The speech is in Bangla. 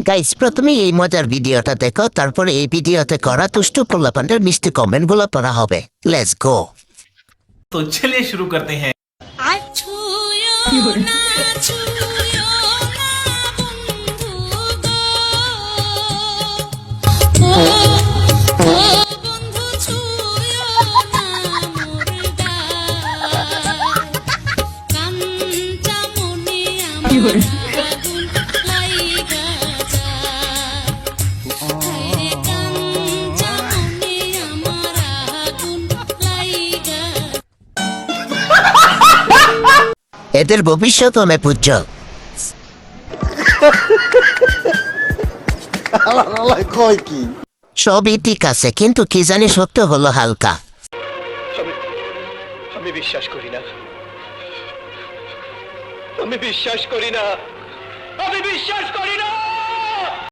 গাইস প্রথমে এই মজার ভিডিওটা দেখো, তারপরে এই ভিডিওতে করা দুষ্টু পোলাপানের মিষ্টি কমেন্টগুলো পড়া হবে। Let's go. तो चलिए शुरू करते हैं। এদের ভবিষ্যৎ আমি বুঝছো। কয় কি সবই ঠিক আছে, কিন্তু কি জানি সত্য হলো হালকা। আমি বিশ্বাস করি না, আমি বিশ্বাস করি না, আমি বিশ্বাস করি না।